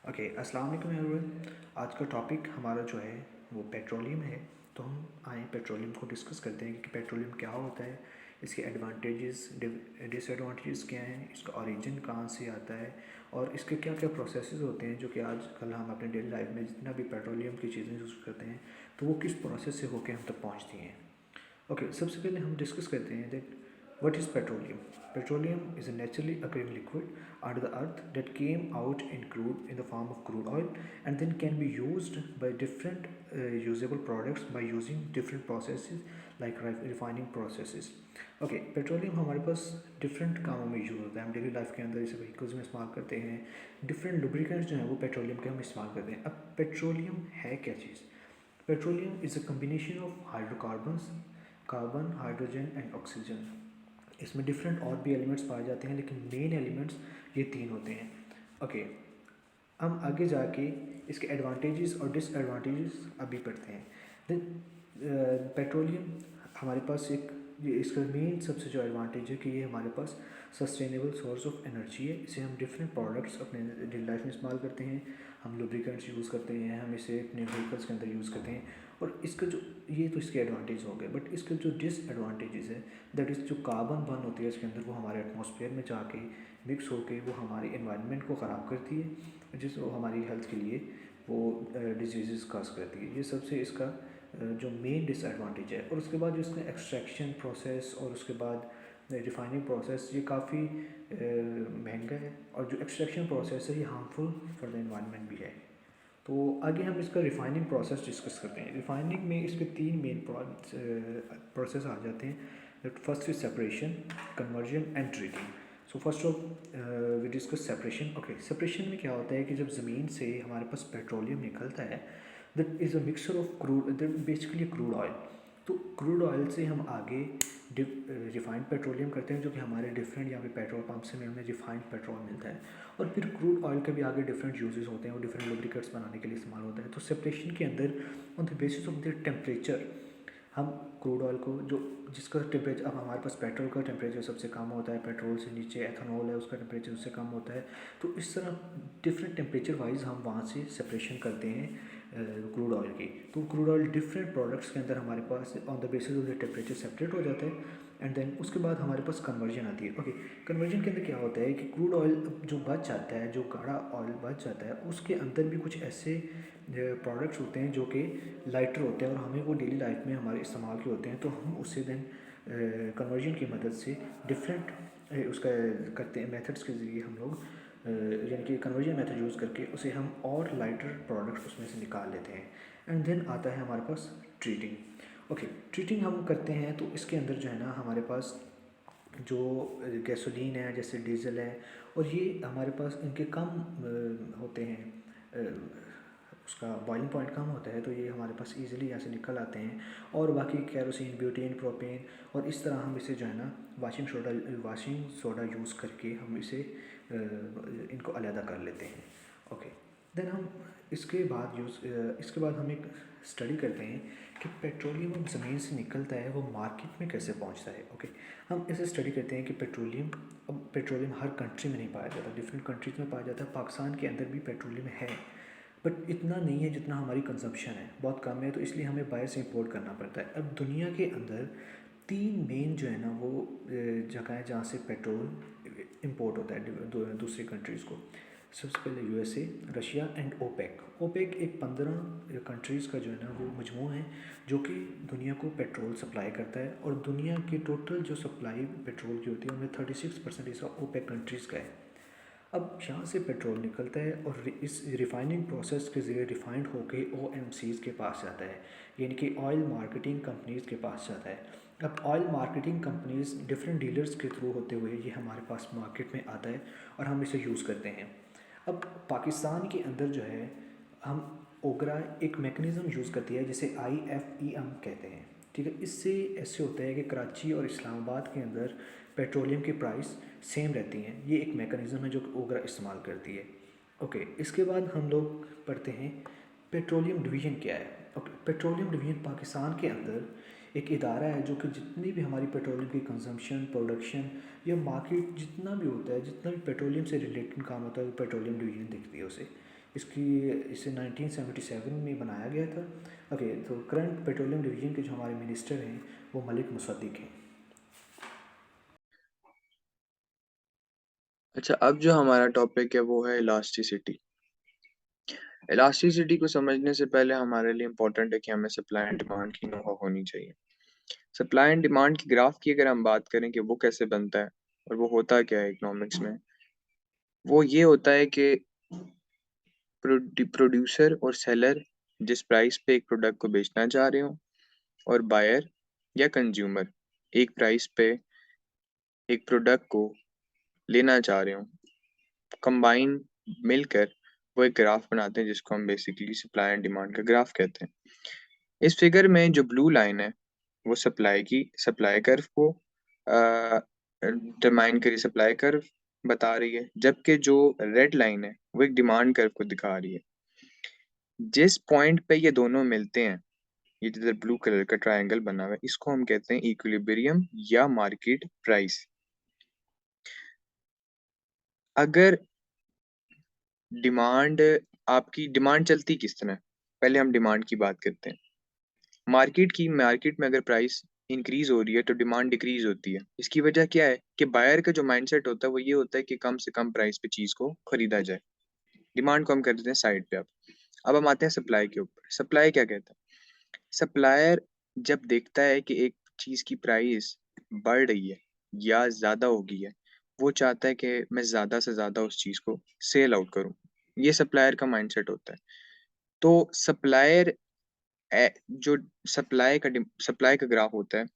Okay, अस्सलाम वालेकुम everyone. आज का टॉपिक हमारा जो है वो पेट्रोलियम है। तो हम आए पेट्रोलियम को डिस्कस करते हैं कि पेट्रोलियम क्या होता है, इसके एडवांटेजेस डिसएडवांटेजेस क्या हैं, इसका ओरिजिन कहाँ से आता है और इसके क्या क्या प्रोसेसेस होते हैं जो कि आजकल हम अपने डेली लाइफ में जितना भी पेट्रोलियम की चीज़ें यूज़ करते हैं तो वो किस प्रोसेस से होकर हम तक पहुँचती हैं। ओके, सबसे पहले हम डिस्कस करते हैं that what is petroleum? Petroleum is a naturally occurring liquid under the earth that came out in the form of crude oil and then can be used by different usable products by using different processes like refining processes. Okay, petroleum हमारे पास different कामों में use होता है। हम daily life के अंदर इसे vehicles में इस्तेमाल करते हैं। डिफरेंट लुब्रिकेंट्स जो हैं वो पेट्रोलियम के हम इस्तेमाल करते हैं। अब पेट्रोलियम है क्या चीज़? Petroleum is a combination of hydrocarbons, carbon, hydrogen and oxygen. इसमें डिफरेंट और भी एलिमेंट्स पाए जाते हैं लेकिन मेन एलिमेंट्स ये तीन होते हैं। ओके, हम आगे जाके इसके एडवांटेजेस और डिसएडवांटेजेस अभी पढ़ते हैं। देन पेट्रोलियम हमारे पास ये इसका मेन सबसे जो एडवांटेज है कि ये हमारे पास सस्टेनेबल सोर्स ऑफ एनर्जी है। इसे हम डिफरेंट प्रोडक्ट्स अपने डेली लाइफ में इस्तेमाल करते हैं। हम लुब्रिकेंट्स यूज़ करते हैं, हम इसे अपने व्हीकल्स के अंदर यूज़ करते हैं। और इसका जो ये तो इसके एडवांटेज हो गए, बट इसके जो डिसएडवांटेजेस है दैट इज़ जो कार्बन बर्न होती है इसके अंदर वो हमारे एटमॉस्फेयर में जाके मिक्स होके वो हमारी एनवायरनमेंट को ख़राब करती है, जिस वो हमारी हेल्थ के लिए वो डिजीज़ काज करती है। ये सबसे इसका जो मेन डिसएडवांटेज है। और उसके बाद जो इसका एक्सट्रैक्शन प्रोसेस और उसके बाद रिफाइनिंग प्रोसेस ये काफ़ी महंगा है और जो एक्सट्रैक्शन प्रोसेस है ये हार्मफुल फॉर द एनवायरनमेंट भी है। तो आगे हम इसका रिफाइनिंग प्रोसेस डिस्कस करते हैं। रिफाइनिंग में इसके तीन मेन प्रोसेस आ जाते हैं। First is separation, conversion and treating. So first of we discuss separation. Okay, separation में क्या होता है कि जब ज़मीन से हमारे पास पेट्रोलियम निकलता है that is a mixture of crude, that basically crude oil. तो क्रूड ऑयल से हम आगे रिफाइंड पेट्रोलियम करते हैं जो कि हमारे डिफरेंट यहाँ पे पेट्रोल पंप से हमें रिफाइंड पेट्रोल मिलता है। और फिर क्रूड ऑयल के भी आगे डिफरेंट यूजेस होते हैं और डिफरेंट लुब्रिकेट्स बनाने के लिए इस्तेमाल होता है। तो सेपरेशन के अंदर on the basis of the temperature हम क्रूड ऑयल को जो जिसका टेम्परेचर, अब हमारे पास पेट्रोल का टेम्परेचर सबसे कम होता है, पेट्रोल से नीचे एथेनॉल है उसका टेम्परेचर उससे कम होता है। तो इस तरह डिफरेंट टेम्परेचर वाइज हम वहाँ से सेपरेशन करते हैं क्रूड ऑयल की। तो क्रूड ऑयल डिफरेंट प्रोडक्ट्स के अंदर हमारे pass on the basis of the temperature separate हो जाता है। एंड देन उसके बाद हमारे पास कन्वर्जन आती है। ओके, कन्वर्जन के अंदर क्या होता है कि क्रूड ऑयल जो बच जाता है, जो गाढ़ा ऑयल बच जाता है, उसके अंदर भी कुछ ऐसे प्रोडक्ट्स होते हैं जो कि लाइटर होते हैं और हमें वो डेली लाइफ में हमारे इस्तेमाल के होते हैं। तो हम उससे देन कन्वर्जन की मदद से डिफरेंट उसका करते हैं मेथड्स के ज़रिए हम लोग यानी कि कन्वर्जन मेथड यूज़ करके उसे हम और लाइटर प्रोडक्ट्स उसमें से निकाल लेते हैं। एंड देन आता है हमारे पास ट्रीटिंग। ओके, ट्रीटिंग हम करते हैं तो इसके अंदर जो है ना हमारे पास जो गैसोलीन है जैसे डीजल है और ये हमारे पास इनके कम होते हैं, उसका बॉइलिंग पॉइंट कम होता है, तो ये हमारे पास इजीली यहाँ से निकल आते हैं। और बाकी कैरोसिन, ब्यूटेन, प्रोपेन और इस तरह हम इसे जो है ना वाशिंग सोडा यूज़ करके हम इसे इनको अलहदा कर लेते हैं। ओके, देन हम इसके बाद हम एक स्टडी करते हैं कि पेट्रोलियम अब ज़मीन से निकलता है वो मार्केट में कैसे पहुंचता है। ओके, हम इसे स्टडी करते हैं कि पेट्रोलियम हर कंट्री में नहीं पाया जाता, डिफरेंट कंट्रीज़ में पाया जाता है। पाकिस्तान के अंदर भी पेट्रोलियम है बट इतना नहीं है जितना हमारी कंजप्शन है, बहुत कम है, तो इसलिए हमें बाहर से इंपोर्ट करना पड़ता है। अब दुनिया के अंदर तीन मेन जो है ना वो जगह है जहाँ से पेट्रोल इंपोर्ट होता है दूसरी कंट्रीज़ को। सबसे पहले USA, Russia and OPEC. OPEC एक 15 कंट्रीज़ का जो है ना वो मजमू है जो कि दुनिया को पेट्रोल सप्लाई करता है। और दुनिया की टोटल जो सप्लाई पेट्रोल की होती है उनमें 36% इसका ओपेक कंट्रीज़ का है। अब यहाँ से पेट्रोल निकलता है और इस रिफाइनिंग प्रोसेस के ज़रिए रिफाइंड होके OMCs के पास जाता है, यानी कि ऑयल मार्केटिंग कंपनीज़ के पास जाता है। अब oil marketing companies different dealers के थ्रू होते हुए ये हमारे पास मार्केट में आता है और हम इसे यूज़ करते हैं। अब पाकिस्तान के अंदर जो है हम ओगरा एक मेकनिज़म यूज़ करती है जिसे IFEM कहते हैं, ठीक है। इससे ऐसे होता है कि कराची और इस्लामाबाद के अंदर पेट्रोलियम की प्राइस सेम रहती हैं। ये एक मेकनिज़म है जो ओगरा इस्तेमाल करती है। ओके, इसके बाद हम लोग पढ़ते हैं पेट्रोलियम डिवीज़न क्या है। ओके, पेट्रोलियम डिवीज़न पाकिस्तान के अंदर एक इदारा है जो कि जितनी भी हमारी पेट्रोलियम की कंजम्पशन, प्रोडक्शन या मार्केट जितना भी होता है, जितना भी पेट्रोलियम से रिलेटेड काम होता है वो पेट्रोलियम डिवीज़न देखती है उसे। इसे 1977 में बनाया गया था। ओके, तो करंट पेट्रोलियम डिवीजन के जो हमारे मिनिस्टर हैं वो मलिक मुसद्दिक हैं। अच्छा, अब जो हमारा टॉपिक है वो है इलास्टिसिटी। इलास्टिसिटी को समझने से पहले हमारे लिए इम्पोर्टेंट है कि हमें सप्लाई एंड डिमांड की नोहा होनी चाहिए। सप्लाई एंड डिमांड की ग्राफ की अगर हम बात करें कि वो कैसे बनता है और वो होता क्या है इकोनॉमिक्स में, वो ये होता है कि प्रोड्यूसर और सेलर जिस प्राइस पे एक प्रोडक्ट को बेचना चाह रहे हो और बायर या कंज्यूमर एक प्राइस पे एक प्रोडक्ट को लेना चाह रहे हो, कंबाइन मिलकर वो एक ग्राफ बनाते हैं जिसको हम बेसिकली सप्लाई एंड डिमांड का ग्राफ कहते हैं। इस फिगर में जो ब्लू लाइन है वो सप्लाई कर्व को डिटरमाइन करी, सप्लाई कर्व बता रही है, जबकि जो रेड लाइन है वो एक डिमांड कर्व को दिखा रही है। जिस पॉइंट पे ये दोनों मिलते हैं, ये जिधर ब्लू कलर का ट्रायंगल बना हुआ है, इसको हम कहते हैं इक्विलिब्रियम या मार्केट प्राइस। अगर डिमांड आपकी डिमांड चलती किस तरह, पहले हम डिमांड की बात करते हैं। मार्केट में अगर प्राइस इंक्रीज हो रही है तो डिमांड डिक्रीज होती है। इसकी वजह क्या है कि बायर का जो माइंडसेट होता है वो ये होता है कि कम से कम प्राइस पे चीज को खरीदा जाए। डिमांड को हम कर देते हैं साइड पे। अब हम आते हैं सप्लाई के ऊपर। सप्लाई क्या कहता है? सप्लायर जब देखता है कि एक चीज की प्राइस बढ़ रही है या ज्यादा हो गई है, वो चाहता है कि मैं ज्यादा से ज्यादा उस चीज को सेल आउट करूं। ये सप्लायर का माइंडसेट होता है। तो जो सप्लाई का ग्राफ होता है,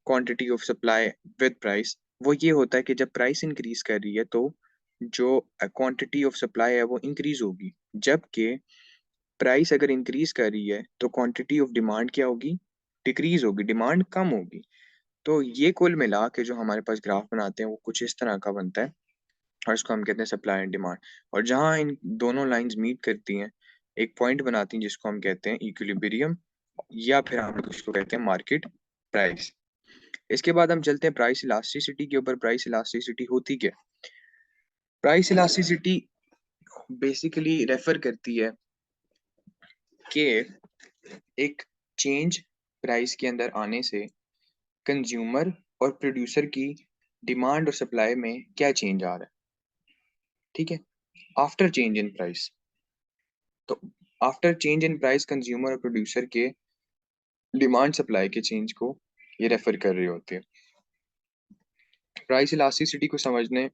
quantity of supply with price, वो ये होता है कि जब प्राइस इंक्रीज कर रही है तो जो क्वांटिटी ऑफ सप्लाई है वो इंक्रीज होगी, जबकि प्राइस अगर इंक्रीज कर रही है तो क्वांटिटी ऑफ डिमांड क्या होगी? डिक्रीज होगी, डिमांड कम होगी। तो ये कुल मिला के जो हमारे पास ग्राफ बनाते हैं वो कुछ इस तरह का बनता है और इसको हम कहते हैं सप्लाई एंड डिमांड। और जहाँ इन दोनों लाइंस मीट करती हैं, एक पॉइंट बनाती हैं जिसको हम कहते हैं इक्विलिब्रियम या फिर हम लोग इसको कहते हैं मार्केट प्राइस। इसके बाद हम चलते हैं प्राइस इलास्टिसिटी के ऊपर। प्राइस इलास्टिसिटी होती क्या? प्राइस इलास्टिसिटी बेसिकली रेफर करती है कि एक चेंज प्राइस के अंदर आने से कंज्यूमर और प्रोड्यूसर की डिमांड और सप्लाई में क्या चेंज आ रहा है। ठीक है, आफ्टर चेंज इन प्राइस। तो after change in price consumer और प्रोड्यूसर के डिमांड सप्लाई के चेंज को ये रेफर कर रही होती है। प्राइस इलास्टिसिटी को समझने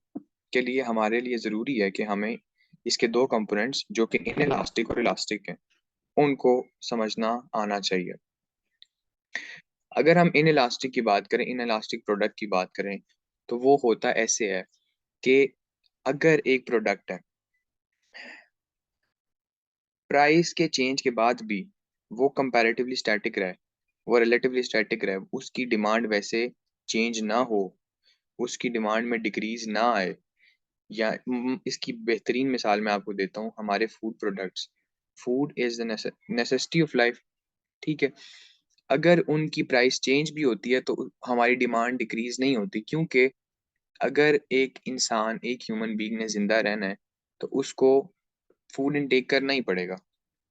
के लिए हमारे लिए ज़रूरी है कि हमें इसके दो कंपोनेंट्स जो कि इन इलास्टिक और इलास्टिक हैं उनको समझना आना चाहिए। अगर हम इन इलास्टिक की बात करें, इन इलास्टिक प्रोडक्ट की बात करें, तो वो होता ऐसे है कि अगर एक प्रोडक्ट है, प्राइस के चेंज के बाद भी वो कंपैरेटिवली स्टैटिक रहे, वो रिलेटिवली स्टैटिक रहे, उसकी डिमांड वैसे चेंज ना हो, उसकी डिमांड में डिक्रीज ना आए, या इसकी बेहतरीन मिसाल मैं आपको देता हूँ, हमारे food products. Food is the necessity of life. ठीक है, अगर उनकी प्राइस चेंज भी होती है तो हमारी डिमांड डिक्रीज नहीं होती, क्योंकि अगर एक इंसान, एक ह्यूमन बीइंग ने जिंदा रहना है तो उसको फूड इनटेक करना ही पड़ेगा।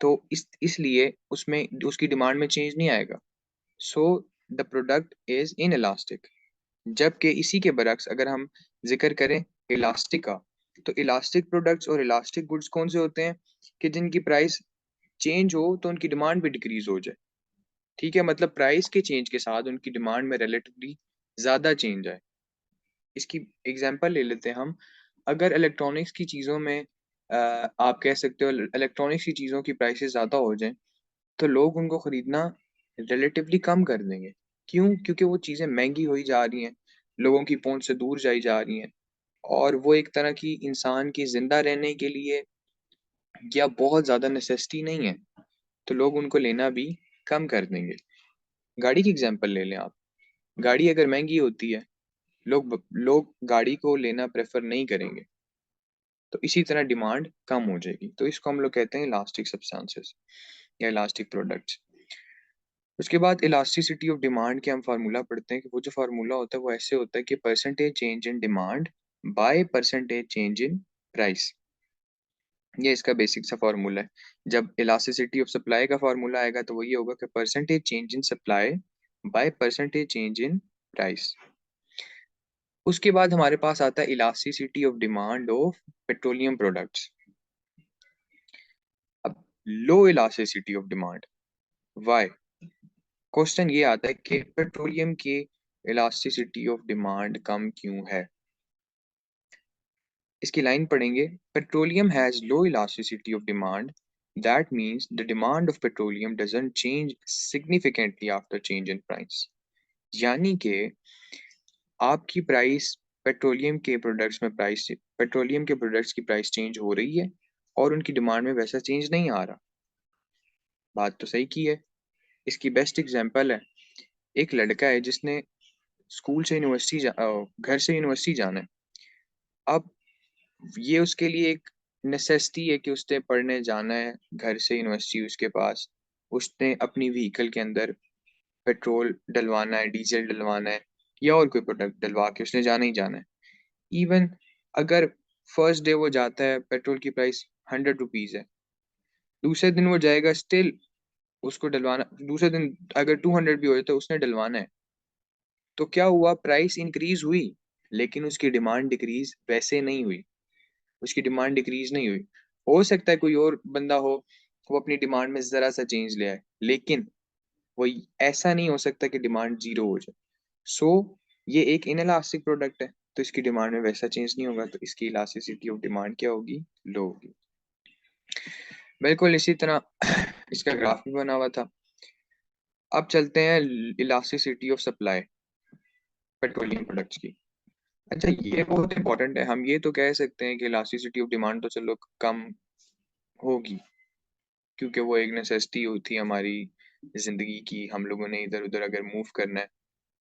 तो इसलिए उसमें उसकी डिमांड में चेंज नहीं आएगा। So the product is in elastic. जबकि इसी के बरक्स अगर हम जिक्र करें इलास्टिक का, तो इलास्टिक प्रोडक्ट्स और इलास्टिक गुड्स कौन से होते हैं कि जिनकी प्राइस चेंज हो तो उनकी डिमांड भी डिक्रीज हो जाए। ठीक है, मतलब प्राइस के चेंज के साथ उनकी डिमांड में रिलेटिवली ज्यादा चेंज आए। इसकी एग्जांपल ले लेते हैं हम। अगर इलेक्ट्रॉनिक्स की चीज़ों में आप कह सकते हो इलेक्ट्रॉनिक्स की चीज़ों की प्राइसेस ज़्यादा हो जाएं तो लोग उनको ख़रीदना रिलेटिवली कम कर देंगे। क्यों? क्योंकि वो चीज़ें महंगी हुई जा रही हैं, लोगों की पहुंच से दूर जाई जा रही हैं, और वो एक तरह की इंसान की ज़िंदा रहने के लिए या बहुत ज़्यादा नेसेसिटी नहीं है, तो लोग उनको लेना भी कम कर देंगे। गाड़ी की एग्जांपल ले लें आप। गाड़ी अगर महंगी होती है, लोग गाड़ी को लेना प्रेफर नहीं करेंगे, तो इसी तरह डिमांड कम हो जाएगी। तो इसको हम लोग कहते हैं इलास्टिक सब्सटेंसेस या इलास्टिक प्रोडक्ट्स। उसके बाद इलास्टिसिटी ऑफ डिमांड के हम फार्मूला पढ़ते हैं कि वो जो फार्मूला होता है वो ऐसे होता है कि percentage change in demand by percentage change in price. ये इसका बेसिक सा फार्मूला है। जब इलास्टिसिटी ऑफ सप्लाई का फार्मूला आएगा तो वो ये होगा कि percentage change in supply by percentage change in price. उसके बाद हमारे पास आता है elasticity of demand of petroleum products. अब low elasticity of demand, why? Question ये आता है कि पेट्रोलियम की इलास्टिसिटी ऑफ डिमांड कम क्यों है। इसकी लाइन पढ़ेंगे, petroleum has low elasticity of demand, that means the demand of petroleum doesn't change significantly after change in price. यानी कि आपकी प्राइस पेट्रोलियम के प्रोडक्ट्स की प्राइस चेंज हो रही है और उनकी डिमांड में वैसा चेंज नहीं आ रहा। बात तो सही की है। इसकी बेस्ट एग्जांपल है, एक लड़का है जिसने घर से यूनिवर्सिटी जाना है। अब ये उसके लिए एक नेसेसिटी है कि उसने पढ़ने जाना है घर से यूनिवर्सिटी, उसके पास उसने अपनी व्हीकल के अंदर पेट्रोल डलवाना है, डीजल डलवाना है या और कोई प्रोडक्ट डलवा के उसने जाना ही जाना है। इवन अगर फर्स्ट डे वो जाता है, पेट्रोल की प्राइस 100 रुपीज है, दूसरे दिन वो जाएगा स्टिल उसको डलवाना, दूसरे दिन अगर 200 भी हो जाए तो उसने डलवाना है। तो क्या हुआ, प्राइस इंक्रीज हुई लेकिन उसकी डिमांड डिक्रीज वैसे नहीं हुई। उसकी डिमांड डिक्रीज नहीं हुई। हो सकता है कोई और बंदा हो, वो अपनी डिमांड में जरा सा चेंज ले आए, लेकिन वो ऐसा नहीं हो सकता कि डिमांड जीरो हो जाए। सो ये एक इनइलास्टिक प्रोडक्ट है, तो इसकी डिमांड में वैसा चेंज नहीं होगा, तो इसकी इलास्टिसिटी ऑफ डिमांड क्या होगी, लो होगी। बिल्कुल इसी तरह इसका ग्राफ भी बना हुआ था। अब चलते हैं elasticity of supply petroleum products की। अच्छा, ये बहुत इंपॉर्टेंट है। हम ये तो कह सकते हैं कि इलास्टिसिटी ऑफ डिमांड तो चलो कम होगी, क्योंकि वो एक नेसेसिटी होती है हमारी जिंदगी की। हम लोगों ने इधर उधर अगर मूव करना है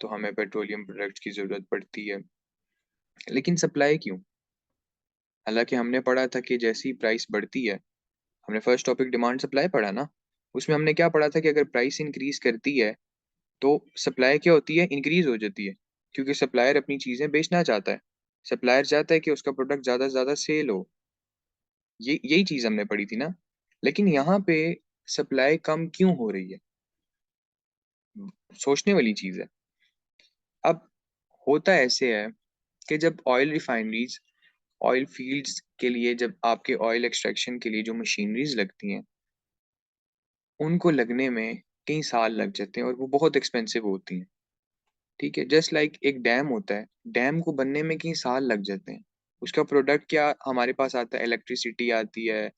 तो हमें पेट्रोलियम प्रोडक्ट्स की जरूरत पड़ती है। लेकिन सप्लाई क्यों? हालांकि हमने पढ़ा था कि जैसी प्राइस बढ़ती है, हमने फर्स्ट टॉपिक डिमांड सप्लाई पढ़ा ना, उसमें हमने क्या पढ़ा था कि अगर प्राइस इंक्रीज करती है तो सप्लाई क्या होती है, इंक्रीज हो जाती है। क्योंकि सप्लायर अपनी चीजें बेचना चाहता है, सप्लायर चाहता है कि उसका प्रोडक्ट ज्यादा से ज्यादा सेल हो। ये यही चीज हमने पढ़ी थी ना। लेकिन यहाँ पे सप्लाई कम क्यों हो रही है, सोचने वाली चीज है। अब होता ऐसे है कि जब ऑयल रिफाइनरीज, ऑयल फील्ड्स के लिए, जब आपके ऑयल एक्सट्रैक्शन के लिए जो मशीनरीज लगती हैं, उनको लगने में कई साल लग जाते हैं और वो बहुत एक्सपेंसिव होती हैं। ठीक है, जस्ट लाइक एक डैम होता है, डैम को बनने में कई साल लग जाते हैं। उसका प्रोडक्ट क्या हमारे पास आता है, इलेक्ट्रिसिटी आती है,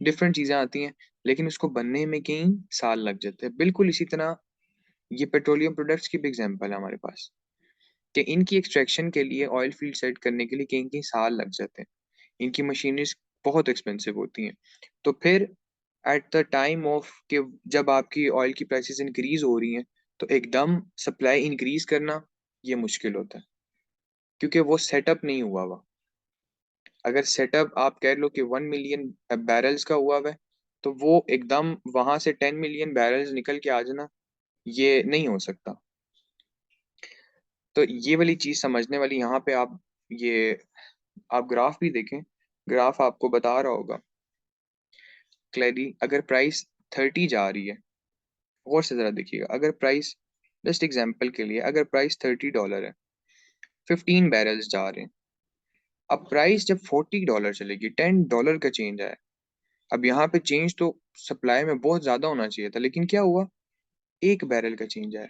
डिफरेंट चीजें आती हैं, लेकिन उसको बनने में कई साल लग जाते हैं। बिल्कुल इसी तरह ये पेट्रोलियम प्रोडक्ट्स की भी एग्जांपल है हमारे पास, कि इनकी एक्सट्रैक्शन के लिए, ऑयल फील्ड सेट करने के लिए कई कई साल लग जाते हैं। इनकी मशीनरीज बहुत एक्सपेंसिव होती हैं। तो फिर एट द टाइम ऑफ कि जब आपकी ऑयल की प्राइसेस इंक्रीज हो रही हैं, तो एकदम सप्लाई इंक्रीज करना ये मुश्किल होता है, क्योंकि वो सेटअप नहीं हुआ हुआ। अगर सेटअप आप कह लो कि 1 मिलियन बैरल्स का हुआ हुआ है, तो वो एकदम वहां से 10 मिलियन बैरल्स निकल के आ जाना, ये नहीं हो सकता। तो ये वाली चीज समझने वाली, यहाँ पे ये आप ग्राफ भी देखें, ग्राफ आपको बता रहा होगा क्लियरली। अगर प्राइस 30 जा रही है, और से जरा देखिएगा, अगर प्राइस, जस्ट एग्जांपल के लिए, अगर प्राइस $30 है, 15 बैरल्स जा रहे हैं। अब प्राइस जब $40 चलेगी, $10 का चेंज आया। अब यहाँ पे चेंज तो सप्लाई में बहुत ज्यादा होना चाहिए था, लेकिन क्या हुआ, 1 बैरल का चेंज आया।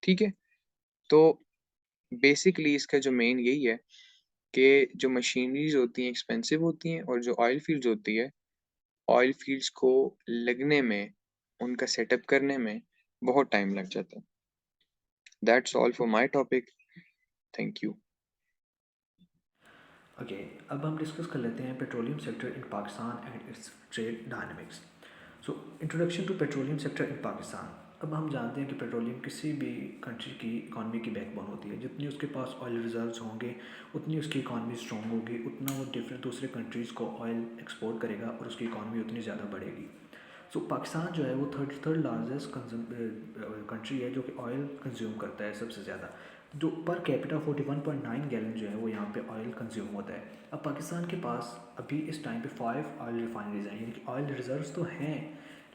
ठीक है, तो बेसिकली इसका जो मेन यही है कि जो मशीनरीज होती हैं एक्सपेंसिव होती हैं, और जो ऑयल फील्ड्स होती है, ऑयल फील्ड्स को लगने में, उनका सेटअप करने में बहुत टाइम लग जाता है। That's all for my topic. Thank you. Okay, अब हम डिस्कस कर लेते हैं petroleum sector in Pakistan and its trade dynamics. So introduction to petroleum sector in Pakistan. अब हम जानते हैं कि पेट्रोलियम किसी भी कंट्री की इकॉनमी की बैकबोन होती है। जितनी उसके पास ऑयल रिजर्व्स होंगे, उतनी उसकी इकॉनमी स्ट्रॉन्ग होगी, उतना वो डिफरेंट दूसरे कंट्रीज़ को ऑयल एक्सपोर्ट करेगा और उसकी इकॉनमी उतनी ज़्यादा बढ़ेगी। सो पाकिस्तान जो है वो थर्ड लार्जेस्ट कंट्री है जो कि ऑयल कंज्यूम करता है सबसे ज़्यादा। जो पर कैपिटा 41.9 गैलन जो है वो यहाँ पे ऑयल कंज्यूम होता है। अब पाकिस्तान के पास अभी इस टाइम पे 5 ऑयल रिफाइनरीज हैं, यानी कि ऑयल रिजर्व्स तो हैं,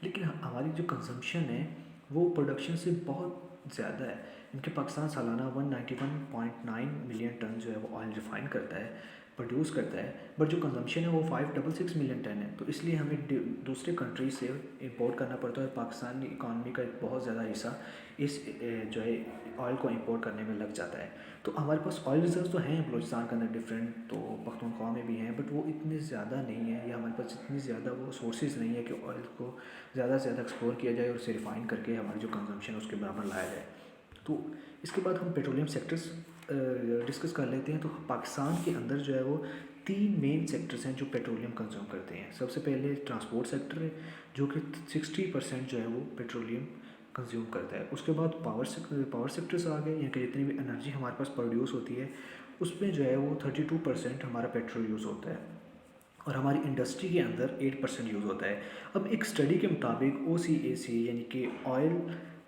लेकिन हमारी जो कंजम्पशन है वो प्रोडक्शन से बहुत ज़्यादा है। इनके पाकिस्तान सालाना 191.9 मिलियन टन जो है वो ऑयल रिफाइन करता है, प्रोड्यूस करता है, बट जो कंजम्पशन है वो 566 मिलियन टन है। तो इसलिए हमें दूसरे कंट्री से इंपोर्ट करना पड़ता है। पाकिस्तानी इकानमी का एक बहुत ज़्यादा हिस्सा इस जो है ऑयल को इंपोर्ट करने में लग जाता है। तो हमारे पास ऑयल रिजर्व तो हैं बलूचिस्तान के अंदर डिफरेंट, तो पख्तूनख्वा में भी हैं, बट वो इतने ज़्यादा नहीं है, या हमारे पास इतनी ज़्यादा वो सोर्सेज नहीं है कि ऑयल को ज़्यादा से ज़्यादा एक्सप्लोर किया जाए और उसे रिफ़ाइन करके हमारी जो कंजम्पशन है उसके बराबर लाया जाए। तो इसके बाद हम पेट्रोलियम सेक्टर्स डिस्कस कर लेते हैं। तो पाकिस्तान के अंदर जो है वो 3 मेन सेक्टर्स हैं जो पेट्रोलियम कंज्यूम करते हैं। सबसे पहले ट्रांसपोर्ट सेक्टर है जो कि 60% जो है वो पेट्रोलियम कंज्यूम करता है। उसके बाद पावर सेक्टर्स आ गए, यानी कि जितनी भी एनर्जी हमारे पास प्रोड्यूस होती है उसमें जो है वो 32% हमारा पेट्रोल यूज़ होता है, और हमारी इंडस्ट्री के अंदर 8% यूज़ होता है। अब एक स्टडी के मुताबिक OCAC यानी कि ऑयल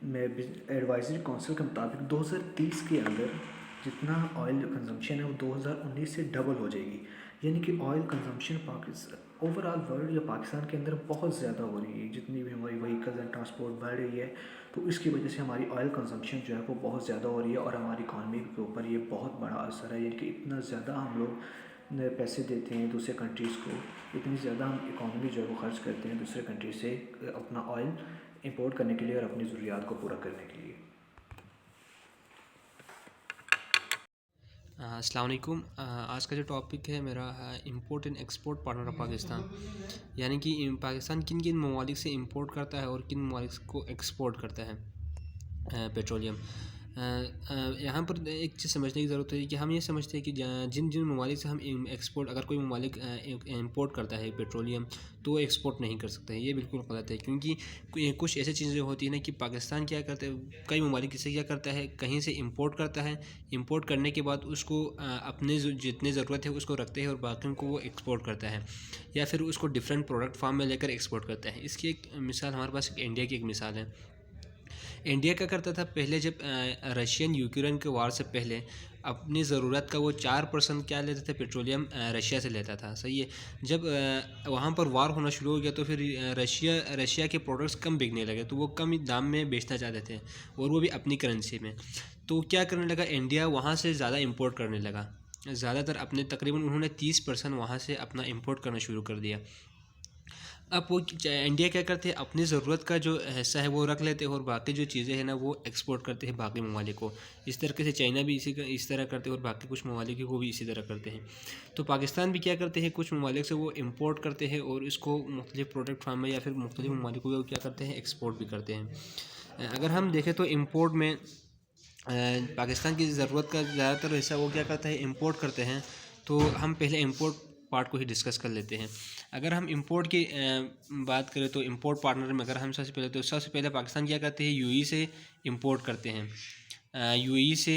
में एडवाइजरी काउंसिल के मुताबिक 2030 के अंदर जितना ऑयल कंजम्पशन है वो 2019 से डबल हो जाएगी। यानी कि oil consumption Pakistan overall world या पाकिस्तान के अंदर बहुत ज़्यादा हो रही है। जितनी भी हमारी व्हीकल्स एंड ट्रांसपोर्ट बढ़ रही है तो इसकी वजह से हमारी ऑयल कंजम्पशन जो है वो बहुत ज़्यादा हो रही है, और हमारी इकानमी के ऊपर ये बहुत बड़ा असर है। यानी कि इतना ज़्यादा हम लोग पैसे देते हैं दूसरे कंट्रीज़ को, इतनी ज़्यादा हम इकॉनमी जो है वो खर्च करते हैं दूसरे कंट्री से अपना ऑयल इंपोर्ट करने के लिए और अपनी ज़रूरियात को पूरा करने के लिए। अस्सलाम वालेकुम। आज का जो टॉपिक है मेरा import and export partner of Pakistan, यानी कि पाकिस्तान किन किन ममालिक से इंपोर्ट करता है और किन ममालिक को एक्सपोर्ट करता है पेट्रोलियम। यहाँ पर एक चीज़ समझने की ज़रूरत है कि हम ये समझते हैं कि जिन जिन ममालिक से हम एक्सपोर्ट, अगर कोई ममालिक इंपोर्ट करता है पेट्रोलियम तो वो एक्सपोर्ट नहीं कर सकता है। ये बिल्कुल गलत है, क्योंकि कुछ ऐसी चीज़ें होती हैं ना कि पाकिस्तान क्या करता है, कई ममालिक इससे क्या करता है, कहीं से इंपोर्ट करता है, इंपोर्ट करने के बाद उसको अपने जितने ज़रूरत है उसको रखते हैं और बाकियों को वो एक्सपोर्ट करता है, या फिर उसको डिफरेंट प्रोडक्ट फॉर्म में लेकर एक्सपोर्ट करता है। इसकी एक मिसाल हमारे पास इंडिया की एक मिसाल है। इंडिया क्या करता था पहले, जब रशियन यूक्रेन के वार से पहले अपनी ज़रूरत का वो 4% क्या लेते थे, पेट्रोलियम रशिया से लेता था। सही है। जब वहाँ पर वार होना शुरू हो गया तो फिर रशिया के प्रोडक्ट्स कम बिकने लगे, तो वो कम ही दाम में बेचना चाहते थे, और वो भी अपनी करेंसी में। तो क्या करने लगा, इंडिया वहाँ से ज़्यादा इंपोर्ट करने लगा। ज़्यादातर अपने तकरीबन उन्होंने 30% वहाँ से अपना इंपोर्ट करना शुरू कर दिया। अब वो इंडिया क्या करते हैं, अपनी ज़रूरत का जो हिस्सा है वो रख लेते हैं, और बाकी जो चीज़ें हैं ना वो एक्सपोर्ट करते हैं बाकी ममालिक को। इस तरीके से चाइना भी इस तरह करते हैं, और बाकी कुछ ममालिक को भी इसी तरह करते हैं। तो पाकिस्तान भी क्या करते हैं, कुछ ममालिक से वो इंपोर्ट करते हैं और इसको मुख्तलिफ प्रोडक्ट फार्म में या फिर मुख्तलिफ ममालिकों को क्या करते हैं, एक्सपोर्ट भी करते हैं। अगर हम देखें तो इम्पोर्ट में पाकिस्तान की ज़रूरत का ज़्यादातर हिस्सा वो क्या करता है, इंपोर्ट करते हैं। तो हम पहले इंपोर्ट पार्ट को ही डिस्कस कर लेते हैं। अगर हम इंपोर्ट की बात करें तो इंपोर्ट पार्टनर में अगर हम सबसे पहले पाकिस्तान क्या करते हैं, यूएई से इंपोर्ट करते हैं। यूएई से,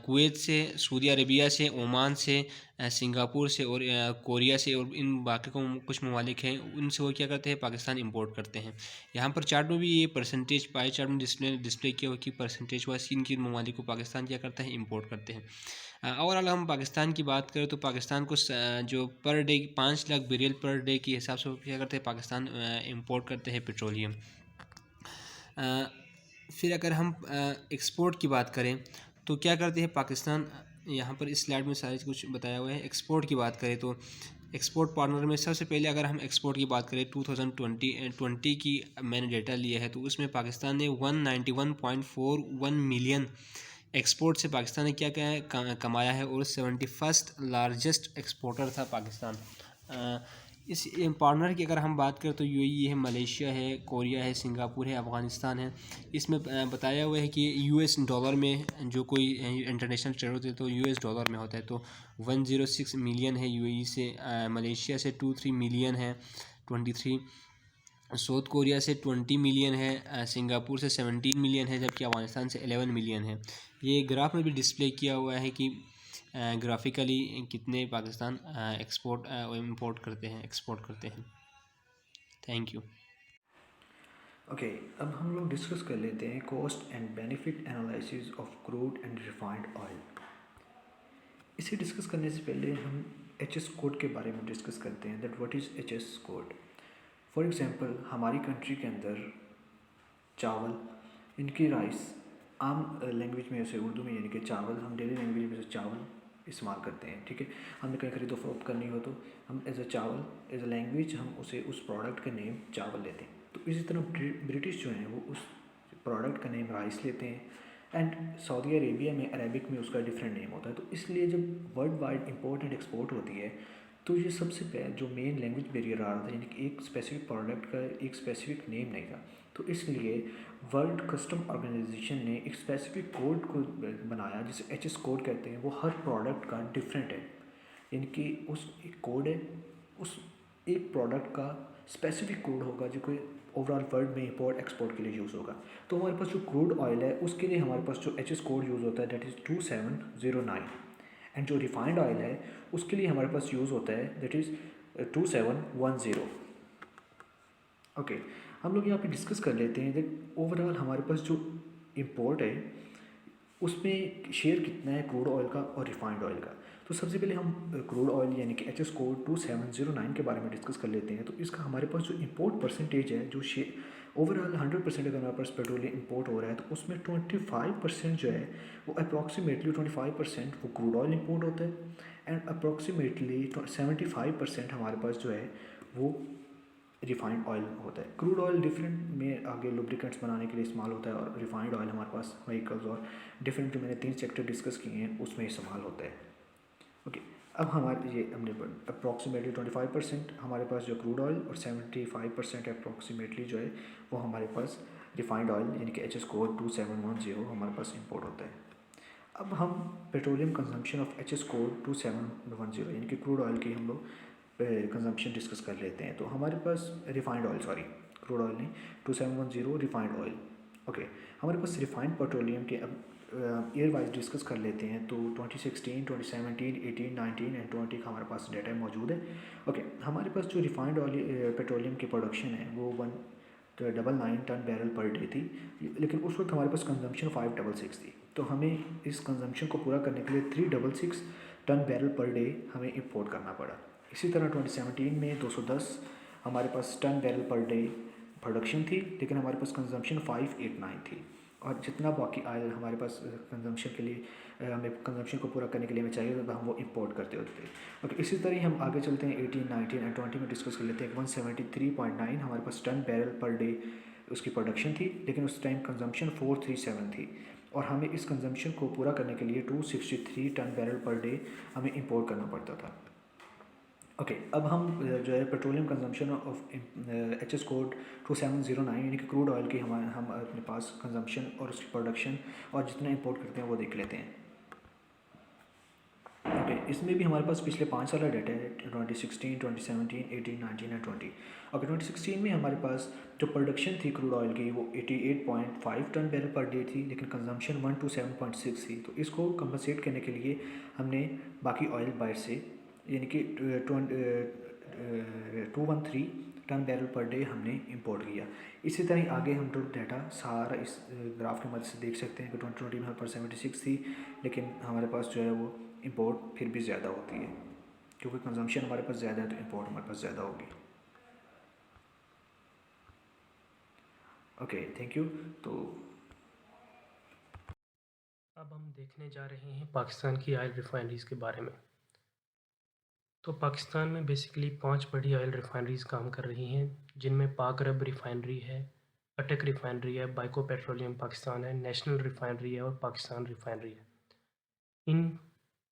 कुवैत से, सऊदी अरबिया से, ओमान से, सिंगापुर से और कोरिया से, और इन बाकी को कुछ ममालिक हैं उनसे वो क्या करते हैं, पाकिस्तान इंपोर्ट करते हैं। यहाँ पर चार्ट में भी ये परसेंटेज पाई चार्ट में डिस्प्ले किया हुआ कि परसेंटेज वाइज किन किन ममालिक को पाकिस्तान क्या करता है, इंपोर्ट करते हैं। और अगर हम पाकिस्तान की बात करें तो पाकिस्तान को जो per day 5 lakh barrel per day के हिसाब से क्या करते हैं, पाकिस्तान इंपोर्ट करते हैं पेट्रोलियम। फिर अगर हम एक्सपोर्ट की बात करें तो क्या करते हैं पाकिस्तान, यहाँ पर इस स्लाइड में सारे कुछ बताया हुआ है। एक्सपोर्ट की बात करें तो एक्सपोर्ट पार्टनर में सबसे पहले अगर हम एक्सपोर्ट की बात करें 2020 की मैंने डेटा लिया है, तो उसमें पाकिस्तान ने 191.41 मिलियन एक्सपोर्ट से पाकिस्तान ने क्या कमाया है, और 71st लार्जेस्ट एक्सपोर्टर था पाकिस्तान। इस पार्टनर की अगर हम बात करें तो यूएई है, मलेशिया है, कोरिया है, सिंगापुर है, अफ़गानिस्तान है। इसमें बताया हुआ है कि यूएस डॉलर में जो कोई इंटरनेशनल ट्रेड होते हैं तो यूएस डॉलर में होता है। तो 106 मिलियन है यूएई से, मलेशिया से 23 मिलियन है, 23, साउथ कोरिया से 20 मिलियन है, सिंगापुर से 17 मिलियन है, जबकि अफ़गानिस्तान से 11 मिलियन है। ये ग्राफ में भी डिस्प्ले किया हुआ है कि ग्राफिकली कितने पाकिस्तान इंपोर्ट करते हैं, एक्सपोर्ट करते हैं। Thank you. ओके, अब हम लोग डिस्कस कर लेते हैं cost and benefit analysis of crude and refined oil. इसे डिस्कस करने से पहले हम एच एस कोड के बारे में डिस्कस करते हैं, that what is H S code. For example, हमारी कंट्री के अंदर चावल, इनकी राइस, आम लैंग्वेज में उसे उर्दू में यानी कि चावल, हम डेली लैंग्वेज में उसे चावल इस्तेमाल करते हैं, ठीक है। हमें कहीं खरीदो फरोख्त करनी हो तो हम एज अ चावल, एज अ लैंग्वेज हम उसे उस प्रोडक्ट का नेम चावल लेते हैं। तो इसी तरह ब्रिटिश जो हैं वो उस प्रोडक्ट का नेम राइस लेते हैं, एंड सऊदी अरेबिया में अरेबिक में उसका डिफरेंट नेम होता है। तो इसलिए जब world wide import and export होती है तो ये सबसे पहले जो मेन लैंग्वेज बैरियर आ रहा था, यानी कि एक स्पेसिफिक प्रोडक्ट का एक स्पेसिफिक नेम नहीं था, तो इसलिए वर्ल्ड कस्टम ऑर्गेनाइजेशन ने एक स्पेसिफिक कोड को बनाया जिसे एच एस कोड कहते हैं। वो हर प्रोडक्ट का डिफरेंट है, यानी कि उस एक कोड है, उस एक प्रोडक्ट का स्पेसिफिक कोड होगा जो कोई ओवरऑल वर्ल्ड में इंपोर्ट एक्सपोर्ट के लिए यूज़ होगा। तो हमारे पास जो क्रूड ऑयल है उसके लिए हमारे पास जो एच एस कोड यूज़ होता है दैट इज़ 2709, एंड जो रिफाइंड ऑयल है उसके लिए हमारे पास यूज़ होता है दैट इज़ 2710। ओके, हम लोग यहाँ पे डिस्कस कर लेते हैं दैट ओवरऑल हमारे पास जो इंपोर्ट है उसमें शेयर कितना है क्रूड ऑयल का और रिफाइंड ऑयल का। तो सबसे पहले हम क्रूड ऑयल यानी कि एच एस कोड 2709 के बारे में डिस्कस कर लेते हैं। तो इसका हमारे पास जो इंपोर्ट परसेंटेज है, जो शे ओवरऑल 100% अगर हमारे पास पेट्रोलियम इंपोर्ट हो रहा है तो उसमें 25% जो है वो अप्रॉक्सीमेटली 25% वो क्रूड ऑयल इंपोर्ट होता है, एंड अप्रॉक्सीमेटली 75% हमारे पास जो है वो रिफाइंड ऑयल होता है। क्रूड ऑयल डिफरेंट में आगे लुब्रिकेंट्स बनाने के लिए इस्तेमाल होता है, और रिफाइंड ऑयल हमारे पास व्हीकल्स और डिफरेंट जो मैंने 3 सेक्टर डिस्कस किए हैं उसमें इस्तेमाल होता है। ओके, अब हमारे ये हमने अप्रॉक्सीमेटली 25% हमारे पास जो क्रूड ऑयल और 75% अप्रॉक्सीमेटली जो है वो हमारे पास रिफाइंड ऑयल यानी कि एच एस कोड 2710 हमारे पास इंपोर्ट होता है। अब हम petroleum consumption of H S code 2710 यानी कि क्रूड ऑयल की हम लोग कंजम्पशन डिस्कस कर लेते हैं। तो हमारे पास refined oil, sorry crude oil नहीं, 2710 रिफाइंड ऑयल। ओके, हमारे पास रिफाइंड पेट्रोलियम के अब ईयर वाइज डिस्कस कर लेते हैं। तो 2016, 2017, 18, 19 एंड 20 का हमारे पास डाटा मौजूद है। ओके, हमारे पास जो रिफाइंड ऑयल पेट्रोलियम की प्रोडक्शन है वो 199 टन बैरल पर डे थी, लेकिन उस वक्त हमारे पास कंजम्पशन 566 थी। तो हमें इस कंजम्पशन को पूरा करने के लिए 366 टन बैरल पर डे हमें इंपोर्ट करना पड़ा। इसी तरह 2017 में 210 हमारे पास ton barrel per day production थी, लेकिन हमारे पास कंजम्पशन 589 थी, और जितना बाकी आयल हमारे पास कंजम्पशन के लिए हमें कंजम्पशन को पूरा करने के लिए हमें चाहिए होता था, हम वो इंपोर्ट करते होते थे। ओके, इसी तरह ही हम आगे चलते हैं 18, 19 एंड 20 में डिस्कस कर लेते हैं। 173.9 हमारे पास टन बैरल पर डे उसकी प्रोडक्शन थी, लेकिन उस टाइम कंजम्पशन 437 थी, और हमें इस कंजम्पशन को पूरा करने के लिए 263 टन बैरल पर डे हमें इंपोर्ट करना पड़ता था। ओके, अब हम जो है petroleum consumption of H S code 2709 यानी कि क्रूड ऑयल की हम अपने पास कंजम्पशन और उसकी प्रोडक्शन और जितना इंपोर्ट करते हैं वो देख लेते हैं। ओके, इसमें भी हमारे पास पिछले 5 साल का डाटा है, 2016, 2017, 18, 19 एंड 20। ओके, 2016 में हमारे पास जो प्रोडक्शन थी क्रूड ऑयल की वो 88.5 टन बैरल पर डे थी, लेकिन कंजम्पशन 127.6 थी। तो इसको कंपनसेट करने के लिए हमने बाकी ऑयल बायर से यानी कि 213 टन बैरल पर डे हमने इंपोर्ट किया। इसी तरह आगे हम जो डाटा सारा इस ग्राफ की मदद से देख सकते हैं कि 2020 में हमारे पास 76 थी, लेकिन हमारे पास जो है वो इंपोर्ट फिर भी ज़्यादा होती है, क्योंकि कंजम्पशन हमारे पास ज़्यादा है तो इंपोर्ट हमारे पास ज़्यादा होगी। Okay, thank you. तो अब हम देखने जा रहे हैं पाकिस्तान की ऑयल रिफाइनरीज़ के बारे में। तो पाकिस्तान में बेसिकली 5 बड़ी ऑयल रिफाइनरीज़ काम कर रही हैं, जिनमें पाक अरब रिफाइनरी है, अटक रिफाइनरी है, बाइको पेट्रोलियम पाकिस्तान है, नेशनल रिफाइनरी है और पाकिस्तान रिफाइनरी है। इन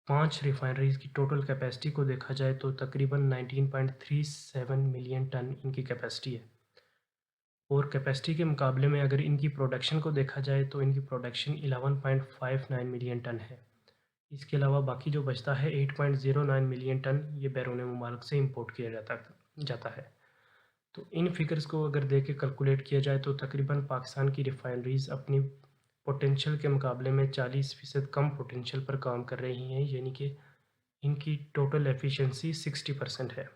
5 रिफाइनरीज़ की टोटल कैपेसिटी को देखा जाए तो तकरीबन 19.37 मिलियन टन इनकी कैपेसिटी है, और कैपेसिटी के मुकाबले में अगर इनकी प्रोडक्शन को देखा जाए तो इनकी प्रोडक्शन 11.59 मिलियन टन है। इसके अलावा बाकी जो बचता है 8.09 मिलियन टन ये बैरून मुबारक से इंपोर्ट किया जाता है। तो इन फिगर्स को अगर देख के कैलकुलेट किया जाए तो तकरीबन पाकिस्तान की रिफाइनरीज़ अपनी पोटेंशियल के मुकाबले में 40% कम पोटेंशियल पर काम कर रही हैं, यानी कि इनकी टोटल एफिशिएंसी 60% है।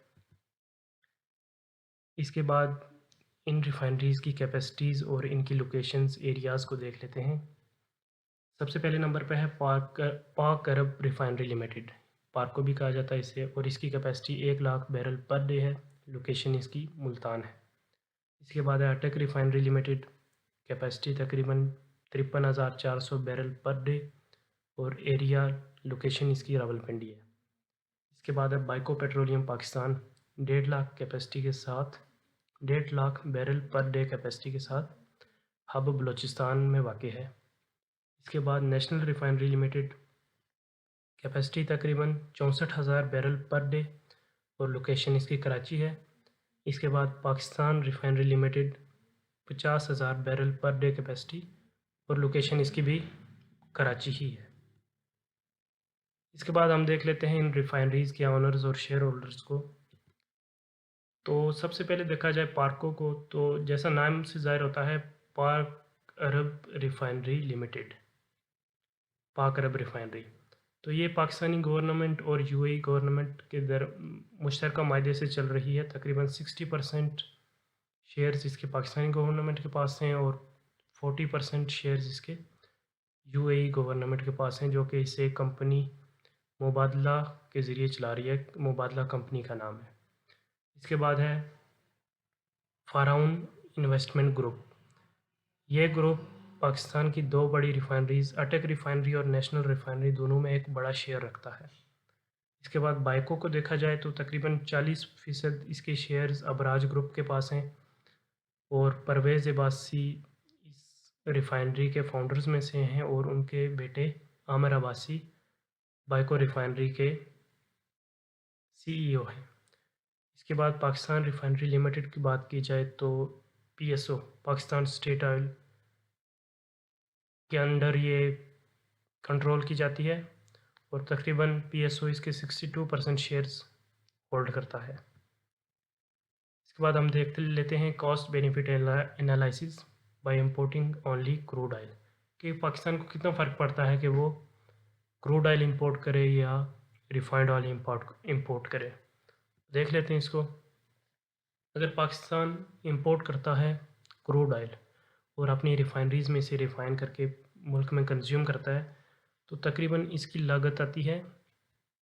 इसके बाद इन रिफाइनरीज़ की कैपेसिटीज़ और इनकी लोकेशंस एरियाज़ को देख लेते हैं। सबसे पहले नंबर पे है पाक अरब रिफाइनरी लिमिटेड, पार्को भी कहा जाता है इसे, और इसकी capacity 1 lakh barrel per day है। लोकेशन इसकी मुल्तान है। इसके बाद है अटक रिफाइनरी लिमिटेड, कैपेसिटी तकरीबन 53,400 बैरल पर डे और एरिया लोकेशन इसकी रावलपिंडी है। इसके बाद है बाइको पेट्रोलियम पाकिस्तान, 1.5 लाख कैपेसिटी के साथ 1.5 lakh barrel per day capacity के साथ हब बलूचिस्तान में वाक़ है। इसके बाद नेशनल रिफाइनरी लिमिटेड, कैपेसिटी तकरीबन 64,000 बैरल पर डे और लोकेशन इसकी कराची है। इसके बाद Pakistan refinery limited, 50,000 barrel per day capacity और लोकेशन इसकी भी कराची ही है। इसके बाद हम देख लेते हैं इन रिफाइनरीज़ के ऑनर्स और शेयर होल्डर्स को। तो सबसे पहले देखा जाए पार्को को, तो जैसा नाम से ज़ाहिर होता है, पाक अरब रिफाइनरी लिमिटेड, पाक अरब रिफाइनरी। तो ये पाकिस्तानी गवर्नमेंट और यूएई गवर्नमेंट के मुश्तरका मायदे से चल रही है। तकरीबन 60% शेयर्स इसके पाकिस्तानी गवर्नमेंट के पास हैं और 40% शेयर्स इसके यूएई गवर्नमेंट के पास हैं, जो कि इसे कंपनी मुबादला के ज़रिए चला रही है। मुबादला कंपनी का नाम है। इसके बाद है फ़ाराउन इन्वेस्टमेंट ग्रुप। ये ग्रुप पाकिस्तान की 2 बड़ी रिफाइनरीज़ अटक रिफाइनरी और नेशनल रिफाइनरी दोनों में एक बड़ा शेयर रखता है। इसके बाद बाइको को देखा जाए तो तकरीबन 40% इसके शेयर्स अबराज ग्रुप के पास हैं और परवेज़ अब्बासी इस रिफाइनरी के फाउंडर्स में से हैं और उनके बेटे आमिर अब्बासी बाइको रिफाइनरी के सीईओ हैं। इसके बाद पाकिस्तान रिफाइनरी लिमिटेड की बात की जाए तो पीएसओ, पाकिस्तान स्टेट ऑयल के अंडर ये कंट्रोल की जाती है और तकरीबन पीएसओ इसके 62% शेयर्स होल्ड करता है। इसके बाद हम देख लेते हैं cost benefit analysis bye importing only crude oil, कि पाकिस्तान को कितना फ़र्क पड़ता है कि वो क्रूड ऑयल इंपोर्ट करे या रिफाइंड ऑयल इंपोर्ट करे। देख लेते हैं इसको। अगर पाकिस्तान इंपोर्ट करता है क्रूड ऑयल और अपनी रिफाइनरीज़ में इसे रिफ़ाइन करके मुल्क में कंज्यूम करता है, तो तकरीबन इसकी लागत आती है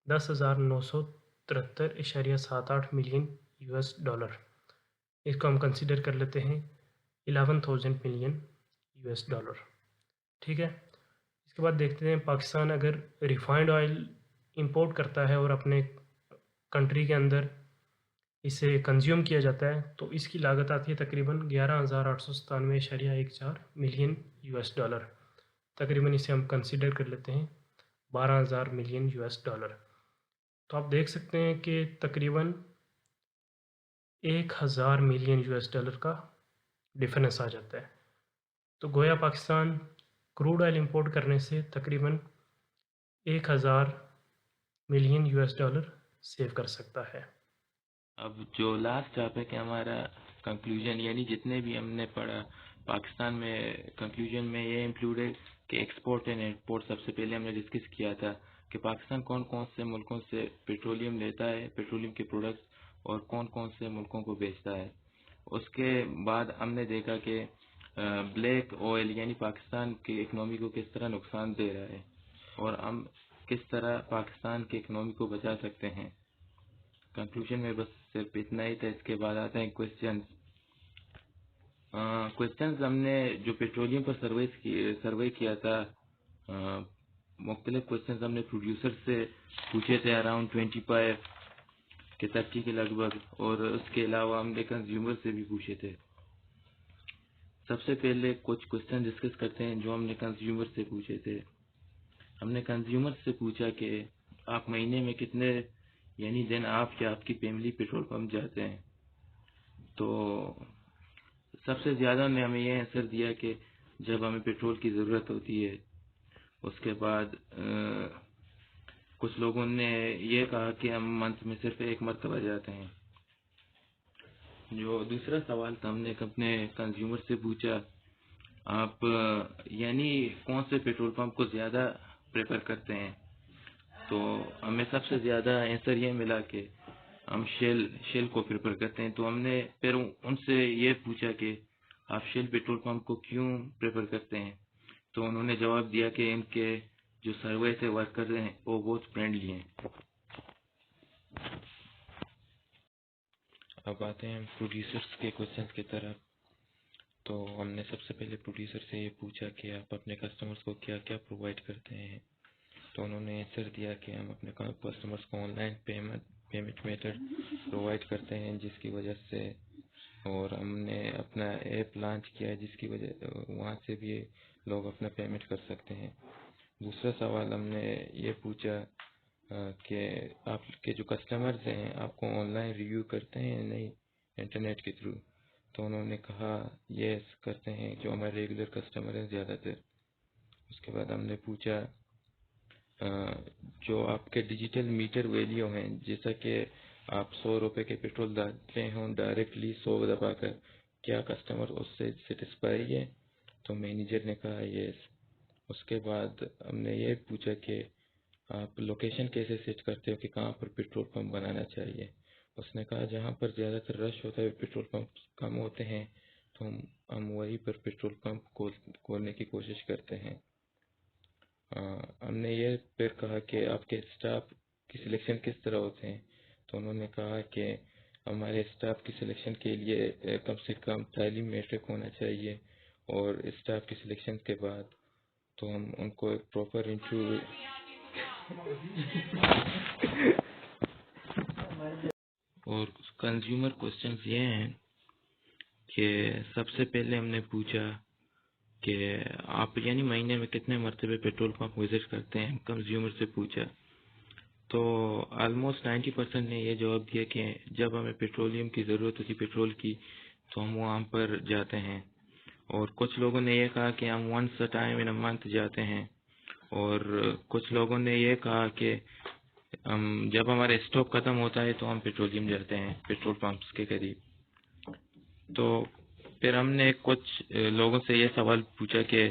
$10,973.78 मिलियन $। इसको हम कंसीडर कर लेते हैं 11,000 मिलियन $। ठीक है। इसके बाद देखते हैं पाकिस्तान अगर रिफाइंड ऑयल इंपोर्ट करता है और अपने कंट्री के अंदर इसे कंज्यूम किया जाता है, तो इसकी लागत आती है तकरीबन 11,897.14 मिलियन $। तकरीबन इसे हम कंसीडर कर लेते हैं 12,000 मिलियन $। तो आप देख सकते हैं कि तकरीबन 1,000 मिलियन $, का डिफरेंस आ जाता है। तो गोया पाकिस्तान क्रूड ऑयल इंपोर्ट करने से तकरीबन 1,000 मिलियन $, सेव कर सकता है। अब जो लास्ट टॉपिक है हमारा कंक्लूजन, यानी जितने भी हमने पढ़ा पाकिस्तान में, कंक्लूजन में ये इंक्लूड है कि एक्सपोर्ट एंड इंपोर्ट। सबसे पहले हमने डिस्कस किया था कि पाकिस्तान कौन कौन से मुल्कों से पेट्रोलियम लेता है, पेट्रोलियम के प्रोडक्ट्स, और कौन कौन से मुल्कों को बेचता है। उसके बाद हमने देखा कि ब्लैक ऑयल यानी पाकिस्तान की इकनॉमी को किस तरह नुकसान दे रहा है और हम किस तरह पाकिस्तान की इकनॉमी को बचा सकते हैं। कंक्लूजन में बस सिर्फ इतना ही था। इसके बाद आते हैं क्वेश्चंस। हमने जो पेट्रोलियम पर सर्वे किया था, मुख्तलिफ क्वेश्चंस हमने प्रोड्यूसर से पूछे थे, अराउंड 25 के 30 के लगभग, और उसके अलावा हमने कंज्यूमर से भी पूछे थे। सबसे पहले कुछ क्वेश्चन डिस्कस करते हैं जो हमने कंज्यूमर से पूछे थे। हमने कंज्यूमर से पूछा कि आप महीने में कितने यानी दिन आप या आपकी फैमिली पेट्रोल पंप जाते हैं। तो सबसे ज़्यादा ने हमें ये आंसर दिया कि जब हमें पेट्रोल की ज़रूरत होती है। उसके बाद कुछ लोगों ने ये कहा कि हम मंथ में सिर्फ एक मरतबा जाते हैं। जो दूसरा सवाल था, हमने अपने कंज्यूमर से पूछा आप यानी कौन से पेट्रोल पंप को ज़्यादा प्रेफर करते हैं। तो हमें सबसे ज़्यादा आंसर ये मिला कि हम शेल को प्रेफर करते हैं। तो हमने फिर उनसे ये पूछा कि आप शेल पेट्रोल पंप को क्यों प्रेफर करते हैं। तो उन्होंने जवाब दिया कि इनके जो सर्वे से वर्कर हैं वो बहुत फ्रेंडली हैं। अब आते हैं हम प्रोड्यूसर्स के क्वेश्चंस की तरफ। तो हमने सबसे पहले प्रोड्यूसर से ये पूछा कि आप अपने कस्टमर्स को क्या क्या प्रोवाइड करते हैं। तो उन्होंने आंसर दिया कि हम अपने कस्टमर्स को ऑनलाइन पेमेंट मेथड प्रोवाइड करते हैं, जिसकी वजह से, और हमने अपना ऐप लॉन्च किया है जिसकी वजह वहाँ से भी लोग अपना पेमेंट कर सकते हैं। दूसरा सवाल हमने ये पूछा कि आपके जो कस्टमर्स हैं आपको ऑनलाइन रिव्यू करते हैं या नहीं इंटरनेट के थ्रू। तो उन्होंने कहा यस करते हैं, जो हमारे रेगुलर कस्टमर हैं ज़्यादातर। उसके बाद हमने पूछा जो आपके डिजिटल मीटर वैल्यू हैं, जैसा कि आप 100 रुपये के पेट्रोल डालते हों डायरेक्टली 100 दबाकर, क्या कस्टमर उससे सेटिस्फाई है। तो मैनेजर ने कहा यस। उसके बाद हमने ये पूछा कि आप लोकेशन कैसे सेट करते हो कि कहाँ पर पेट्रोल पंप बनाना चाहिए। उसने कहा जहाँ पर ज़्यादातर रश होता है पेट्रोल पंप कम होते हैं, तो हम वहीं पर पेट्रोल पंप खोलने की कोशिश करते हैं। हमने ये फिर कहा कि आपके स्टाफ की सिलेक्शन किस तरह होते हैं। तो उन्होंने कहा कि हमारे स्टाफ की सिलेक्शन के लिए कम से कम तालीम मैट्रिक होना चाहिए, और स्टाफ की सिलेक्शन के बाद तो हम उनको एक प्रॉपर इंटरव्यू और कंज्यूमर क्वेश्चंस ये हैं कि सबसे पहले हमने पूछा कि आप यानी महीने में कितने मरतबे पेट्रोल पंप विजिट करते हैं, कंज्यूमर से पूछा। तो ऑलमोस्ट 90% ने ये जवाब दिया कि जब हमें पेट्रोलियम की ज़रूरत होती पेट्रोल की तो हम वहाँ पर जाते हैं। और कुछ लोगों ने ये कहा कि हम once a time in a month जाते हैं, और कुछ लोगों ने ये कहा कि हम जब हमारा स्टॉक खत्म होता है तो हम पेट्रोलियम जाते हैं पेट्रोल पंप्स के करीब। तो फिर हमने कुछ लोगों से ये सवाल पूछा कि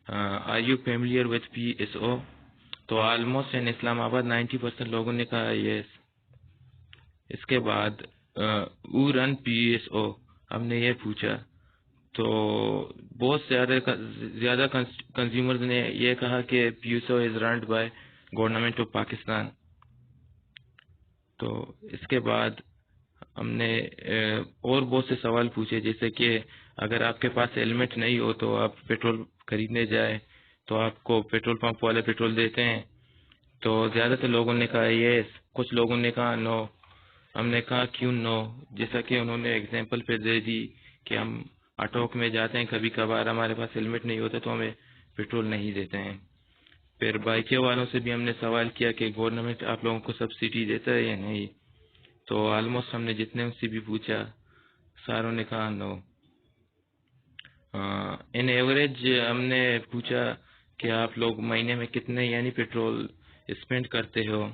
are you familiar with PSO। तो ऑलमोस्ट इन इस्लामाबाद 90% लोगों ने कहा यस। इसके बाद हु रन PSO हमने ये पूछा, तो बहुत ज़्यादा कंज्यूमर्स ने ये कहा कि PSO is run by government of Pakistan. तो इसके बाद हमने और बहुत से सवाल पूछे, जैसे कि अगर आपके पास हेलमेट नहीं हो तो आप पेट्रोल खरीदने जाए तो आपको पेट्रोल पंप वाले पेट्रोल देते हैं। तो ज़्यादातर लोगों ने कहा यस, कुछ लोगों ने कहा नो। हमने कहा क्यों नो, जैसा कि उन्होंने एग्जांपल पे दे दी कि हम अटोक में जाते हैं, कभी कभार हमारे पास हेलमेट नहीं होता तो हमें पेट्रोल नहीं देते हैं। फिर बाइक वालों से भी हमने सवाल किया कि गवर्नमेंट आप लोगों को सब्सिडी देता है या नहीं। तो ऑलमोस्ट हमने जितने उनसे भी पूछा सारों ने कहा नो। इन एवरेज हमने पूछा कि आप लोग महीने में कितने यानी पेट्रोल स्पेंड करते हो।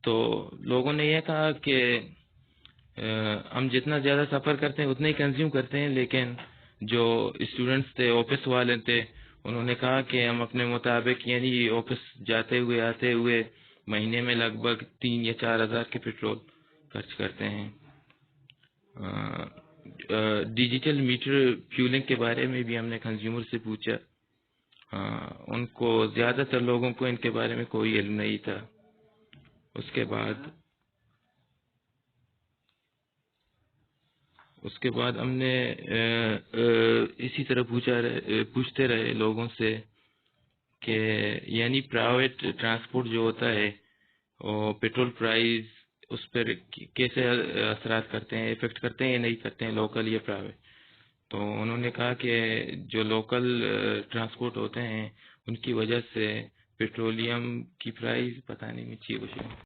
तो लोगों ने यह कहा कि हम जितना ज़्यादा सफ़र करते हैं उतना ही कंज्यूम करते हैं, लेकिन जो स्टूडेंट्स थे ऑफिस वाले थे उन्होंने कहा कि हम अपने मुताबिक यानी ऑफिस जाते हुए आते हुए महीने में लगभग 3 या 4 हज़ार के पेट्रोल खर्च करते हैं। डिजिटल मीटर फ्यूलिंग के बारे में भी हमने कंज्यूमर से पूछा। उनको ज़्यादातर लोगों को इनके बारे में कोई इल्म नहीं था। उसके बाद हमने इसी तरह पूछते रहे लोगों से कि यानी प्राइवेट ट्रांसपोर्ट जो होता है और पेट्रोल प्राइस उस पर कैसे असरात करते हैं, इफेक्ट करते हैं या नहीं करते हैं, लोकल या प्राइवेट। तो उन्होंने कहा कि जो लोकल ट्रांसपोर्ट होते हैं उनकी वजह से पेट्रोलियम की प्राइस पता नहीं मिची कुछ